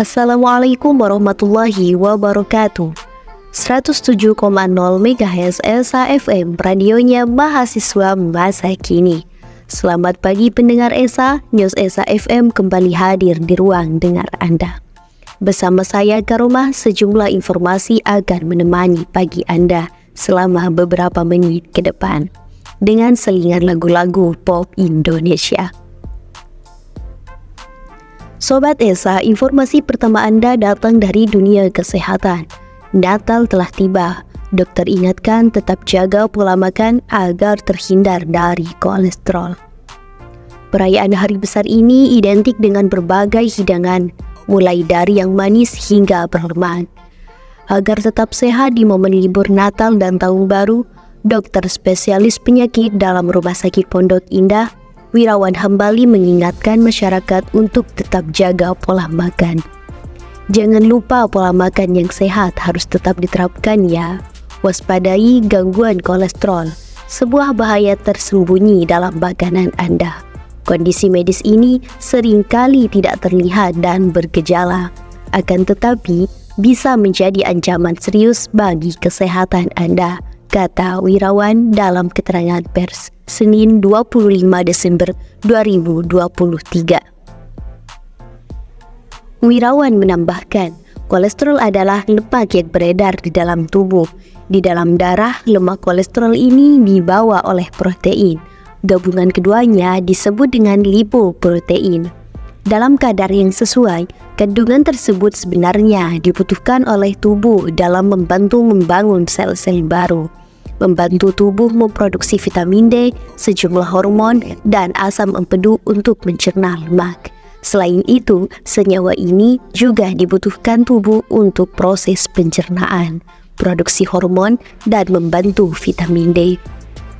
Assalamualaikum warahmatullahi wabarakatuh. 107,0 MHz Elsa FM, radionya mahasiswa masa kini. Selamat pagi pendengar Esa, News Esa FM kembali hadir di ruang dengar Anda. Bersama saya Karomah, sejumlah informasi akan menemani pagi Anda selama beberapa menit ke depan dengan selingan lagu-lagu pop Indonesia. Sobat Esa, informasi pertama Anda datang dari dunia kesehatan. Natal telah tiba. Dokter ingatkan tetap jaga pola makan agar terhindar dari kolesterol. Perayaan hari besar ini identik dengan berbagai hidangan, mulai dari yang manis hingga berlemak. Agar tetap sehat di momen libur Natal dan Tahun Baru, dokter spesialis penyakit dalam Rumah Sakit Pondok Indah, Wirawan Hambali mengingatkan masyarakat untuk tetap jaga pola makan. Jangan lupa pola makan yang sehat harus tetap diterapkan ya. Waspadai gangguan kolesterol, sebuah bahaya tersembunyi dalam makanan Anda. Kondisi medis ini seringkali tidak terlihat dan bergejala, akan tetapi bisa menjadi ancaman serius bagi kesehatan Anda, kata Wirawan dalam keterangan pers Senin 25 Desember 2023. Wirawan menambahkan, kolesterol adalah lemak yang beredar di dalam tubuh. Di dalam darah, lemak kolesterol ini dibawa oleh protein. Gabungan keduanya disebut dengan lipoprotein. Dalam kadar yang sesuai, kandungan tersebut sebenarnya dibutuhkan oleh tubuh dalam membantu membangun sel-sel baru, membantu tubuh memproduksi vitamin D, sejumlah hormon, dan asam empedu untuk mencerna lemak. Selain itu, senyawa ini juga dibutuhkan tubuh untuk proses pencernaan, produksi hormon, dan membantu vitamin D.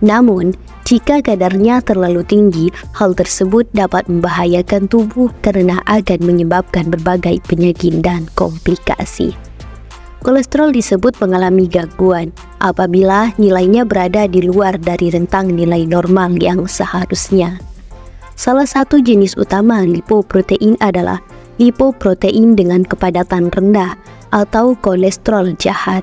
Namun, jika kadarnya terlalu tinggi, hal tersebut dapat membahayakan tubuh karena akan menyebabkan berbagai penyakit dan komplikasi. Kolesterol disebut mengalami gangguan apabila nilainya berada di luar dari rentang nilai normal yang seharusnya. Salah satu jenis utama lipoprotein adalah lipoprotein dengan kepadatan rendah atau kolesterol jahat.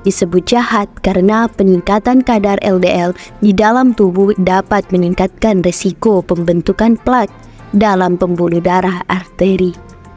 Disebut jahat karena peningkatan kadar LDL di dalam tubuh dapat meningkatkan resiko pembentukan plak dalam pembuluh darah arteri.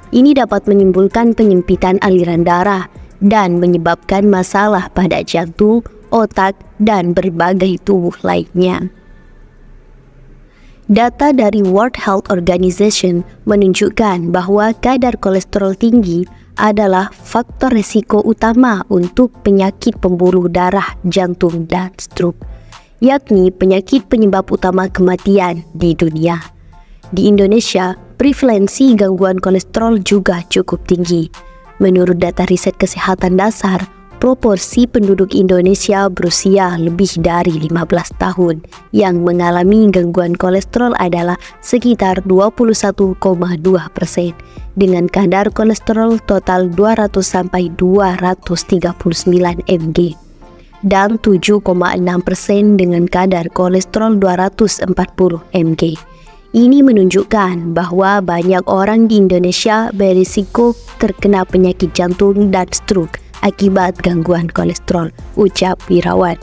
Ini dapat menimbulkan penyempitan aliran darah dan menyebabkan masalah pada jantung, otak, dan berbagai tubuh lainnya. Data dari World Health Organization menunjukkan bahwa kadar kolesterol tinggi adalah faktor risiko utama untuk penyakit pembuluh darah, jantung, dan stroke, yakni penyakit penyebab utama kematian di dunia. Di Indonesia, prevalensi gangguan kolesterol juga cukup tinggi. Menurut data riset kesehatan dasar, proporsi penduduk Indonesia berusia lebih dari 15 tahun yang mengalami gangguan kolesterol adalah sekitar 21,2% dengan kadar kolesterol total 200-239 mg dan 7,6% dengan kadar kolesterol 240 mg. Ini menunjukkan bahwa banyak orang di Indonesia berisiko terkena penyakit jantung dan stroke akibat gangguan kolesterol, ucap Wirawan.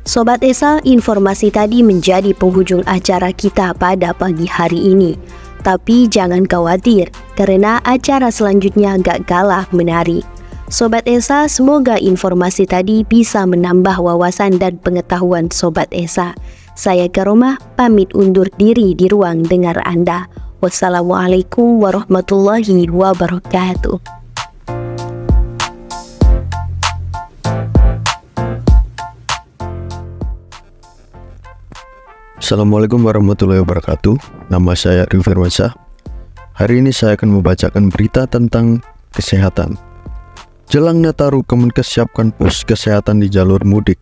Sobat Esa, informasi tadi menjadi penghujung acara kita pada pagi hari ini. Tapi jangan khawatir, karena acara selanjutnya gak kalah menarik. Sobat Esa, semoga informasi tadi bisa menambah wawasan dan pengetahuan Sobat Esa. Saya Karomah, pamit undur diri di ruang dengar Anda. Wassalamualaikum warahmatullahi wabarakatuh. Assalamualaikum warahmatullahi wabarakatuh. Nama saya Arif Firmansyah. Hari ini saya akan membacakan berita tentang kesehatan. Jelang Nataru, Kemenkes siapkan pos kesehatan di jalur mudik.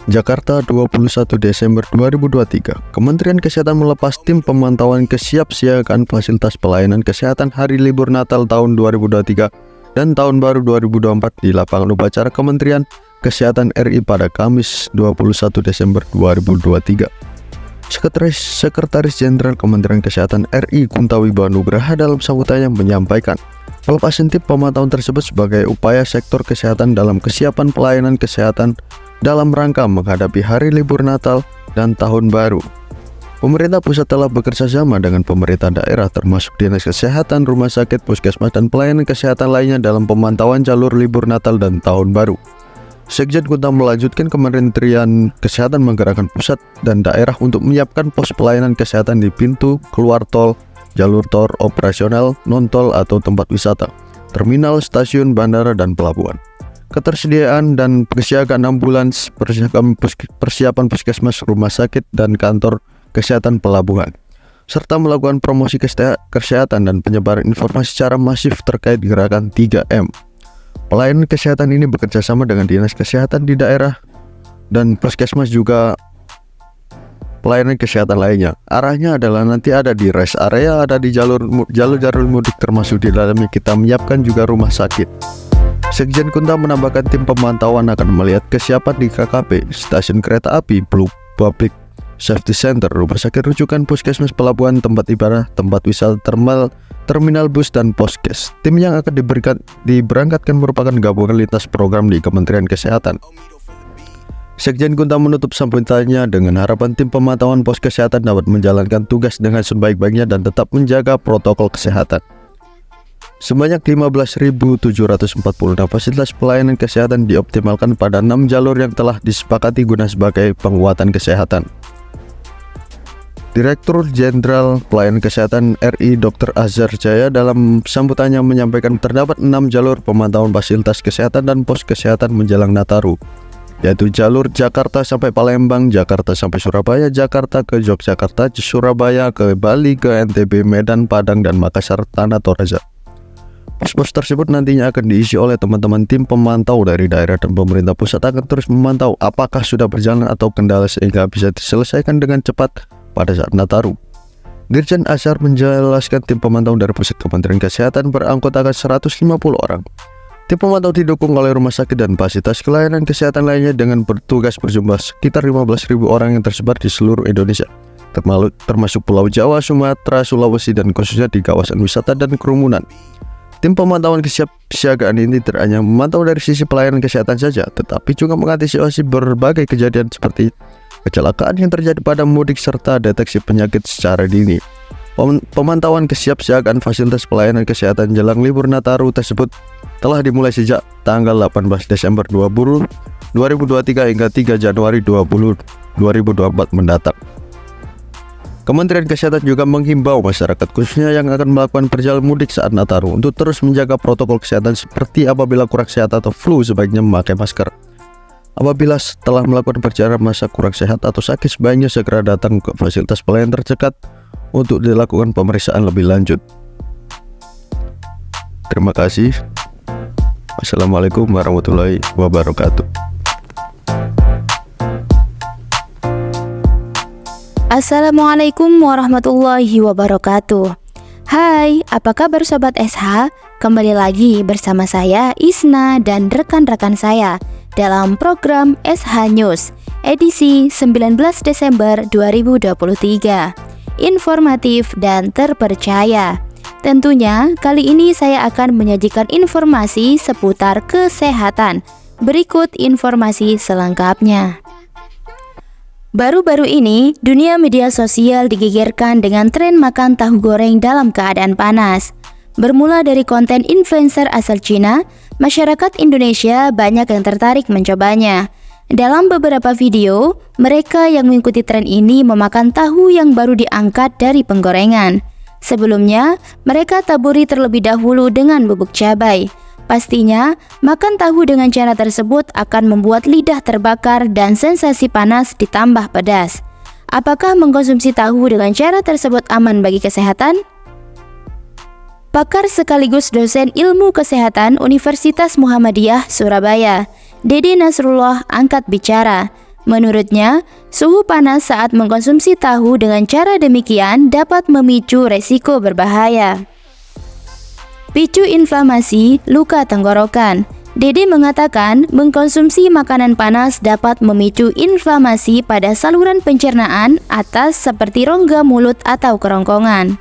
Jakarta 21 Desember 2023, Kementerian Kesehatan melepas tim pemantauan kesiapsiagaan fasilitas pelayanan kesehatan hari libur Natal tahun 2023 dan Tahun Baru 2024 di lapangan upacara Kementerian Kesehatan RI pada Kamis 21 Desember 2023. Sekretaris Jenderal Kementerian Kesehatan RI Kunto Wibawa-Nugraha dalam sambutannya menyampaikan, pelepasan tim pemantauan tersebut sebagai upaya sektor kesehatan dalam kesiapan pelayanan kesehatan dalam rangka menghadapi hari libur Natal dan Tahun Baru. Pemerintah pusat telah bekerja sama dengan pemerintah daerah termasuk Dinas Kesehatan, Rumah Sakit, Puskesmas, dan pelayanan kesehatan lainnya dalam pemantauan jalur libur Natal dan Tahun Baru. Sekjen Kunto melanjutkan Kementerian Kesehatan menggerakkan pusat dan daerah untuk menyiapkan pos pelayanan kesehatan di pintu keluar tol, jalur tol operasional, non-tol atau tempat wisata, terminal, stasiun, bandara, dan pelabuhan. Ketersediaan dan kesiagaan ambulans, persiapan puskesmas, rumah sakit, dan kantor kesehatan pelabuhan, serta melakukan promosi kesehatan dan penyebaran informasi secara masif terkait gerakan 3M. Pelayanan kesehatan ini bekerja sama dengan Dinas Kesehatan di daerah dan puskesmas juga pelayanan kesehatan lainnya. Arahnya adalah nanti ada di rest area, ada di jalur mudik, termasuk di dalamnya kita menyiapkan juga rumah sakit. Sekjen Kunto menambahkan tim pemantauan akan melihat kesiapan di KKP, stasiun kereta api, public safety center, rumah sakit rujukan, puskesmas, pelabuhan, tempat ibadah, tempat wisata, terminal bus, dan poskes. Tim yang akan diberangkatkan merupakan gabungan lintas program di Kementerian Kesehatan. Sekjen Kunto menutup sambutannya dengan harapan tim pemantauan pos kesehatan dapat menjalankan tugas dengan sebaik-baiknya dan tetap menjaga protokol kesehatan. Sebanyak 15.746 fasilitas pelayanan kesehatan dioptimalkan pada 6 jalur yang telah disepakati guna sebagai penguatan kesehatan. Direktur Jenderal Pelayanan Kesehatan RI Dr. Azhar Jaya dalam sambutannya menyampaikan terdapat 6 jalur pemantauan fasilitas kesehatan dan pos kesehatan menjelang Nataru, yaitu jalur Jakarta sampai Palembang, Jakarta sampai Surabaya, Jakarta ke Yogyakarta, Surabaya ke Bali, ke NTB, Medan, Padang, dan Makassar, Tanah Toraja. Pos-pos tersebut nantinya akan diisi oleh teman-teman tim pemantau dari daerah dan pemerintah pusat akan terus memantau apakah sudah berjalan atau kendala sehingga bisa diselesaikan dengan cepat pada saat Nataru. Dirjen Azhar menjelaskan tim pemantau dari pusat Kementerian Kesehatan beranggotakan 150 orang. Tim pemantau didukung oleh rumah sakit dan fasilitas pelayanan kesehatan lainnya dengan bertugas berjumlah sekitar 15.000 orang yang tersebar di seluruh Indonesia, termasuk Pulau Jawa, Sumatera, Sulawesi, dan khususnya di kawasan wisata dan kerumunan. Tim pemantauan kesiapsiagaan ini tidak hanya memantau dari sisi pelayanan kesehatan saja, tetapi juga mengantisipasi berbagai kejadian seperti kecelakaan yang terjadi pada mudik serta deteksi penyakit secara dini. Pemantauan kesiapsiagaan fasilitas pelayanan kesehatan jelang libur Nataru tersebut telah dimulai sejak tanggal 18 Desember 2023 hingga 3 Januari 2024 mendatang. Kementerian Kesehatan juga menghimbau masyarakat khususnya yang akan melakukan perjalanan mudik saat Nataru untuk terus menjaga protokol kesehatan seperti apabila kurang sehat atau flu sebaiknya memakai masker. Apabila setelah melakukan perjalanan masa kurang sehat atau sakit, sebaiknya segera datang ke fasilitas pelayanan terdekat untuk dilakukan pemeriksaan lebih lanjut. Terima kasih. Wassalamualaikum warahmatullahi wabarakatuh. Assalamualaikum warahmatullahi wabarakatuh. Hai, apa kabar Sobat SH? Kembali lagi bersama saya Isna dan rekan-rekan saya dalam program SH News edisi 19 Desember 2023. Informatif dan terpercaya. Tentunya kali ini saya akan menyajikan informasi seputar kesehatan. Berikut informasi selengkapnya. Baru-baru ini, dunia media sosial digegerkan dengan tren makan tahu goreng dalam keadaan panas. Bermula dari konten influencer asal Cina, masyarakat Indonesia banyak yang tertarik mencobanya. Dalam beberapa video, mereka yang mengikuti tren ini memakan tahu yang baru diangkat dari penggorengan. Sebelumnya, mereka taburi terlebih dahulu dengan bubuk cabai. Pastinya, makan tahu dengan cara tersebut akan membuat lidah terbakar dan sensasi panas ditambah pedas. Apakah mengkonsumsi tahu dengan cara tersebut aman bagi kesehatan? Pakar sekaligus dosen ilmu kesehatan Universitas Muhammadiyah Surabaya, Dede Nasrullah angkat bicara. Menurutnya, suhu panas saat mengkonsumsi tahu dengan cara demikian dapat memicu resiko berbahaya. Picu inflamasi luka tenggorokan. Dede mengatakan mengkonsumsi makanan panas dapat memicu inflamasi pada saluran pencernaan atas seperti rongga mulut atau kerongkongan.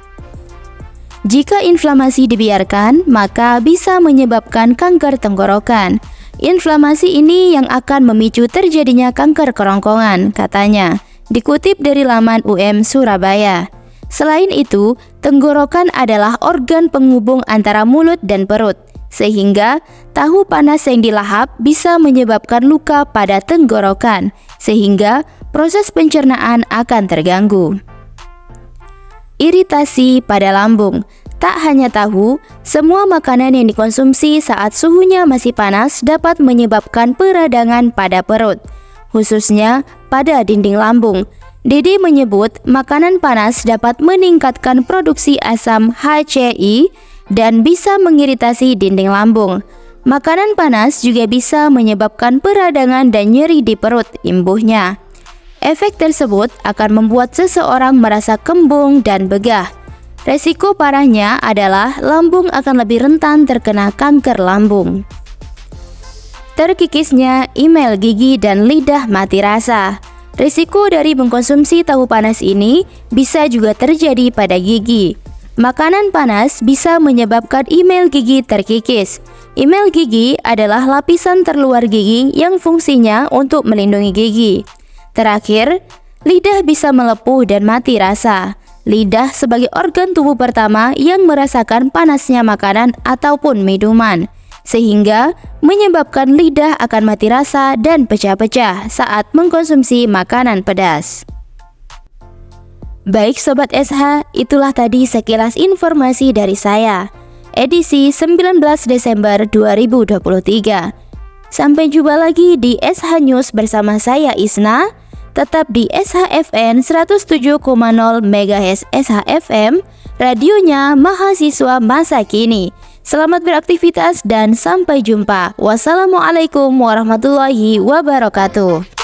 Jika inflamasi dibiarkan, maka bisa menyebabkan kanker tenggorokan. Inflamasi ini yang akan memicu terjadinya kanker kerongkongan, katanya, dikutip dari laman UM Surabaya. Selain itu, tenggorokan adalah organ penghubung antara mulut dan perut, sehingga tahu panas yang dilahap bisa menyebabkan luka pada tenggorokan, sehingga proses pencernaan akan terganggu. Iritasi pada lambung. Tak hanya tahu, semua makanan yang dikonsumsi saat suhunya masih panas dapat menyebabkan peradangan pada perut, khususnya pada dinding lambung. Dede menyebut makanan panas dapat meningkatkan produksi asam HCI dan bisa mengiritasi dinding lambung. Makanan panas juga bisa menyebabkan peradangan dan nyeri di perut, imbuhnya. Efek tersebut akan membuat seseorang merasa kembung dan begah. Resiko parahnya adalah lambung akan lebih rentan terkena kanker lambung. Terkikisnya email gigi dan lidah mati rasa. Risiko dari mengkonsumsi tahu panas ini bisa juga terjadi pada gigi. Makanan panas bisa menyebabkan email gigi terkikis. Email gigi adalah lapisan terluar gigi yang fungsinya untuk melindungi gigi. Terakhir, lidah bisa melepuh dan mati rasa. Lidah sebagai organ tubuh pertama yang merasakan panasnya makanan ataupun minuman, sehingga menyebabkan lidah akan mati rasa dan pecah-pecah saat mengkonsumsi makanan pedas. Baik Sobat SH, itulah tadi sekilas informasi dari saya, edisi 19 Desember 2023. Sampai jumpa lagi di SH News bersama saya Isna. Tetap di SHFN 107,0 MHz SHFM, radionya mahasiswa masa kini. Selamat beraktivitas dan sampai jumpa. Wassalamualaikum warahmatullahi wabarakatuh.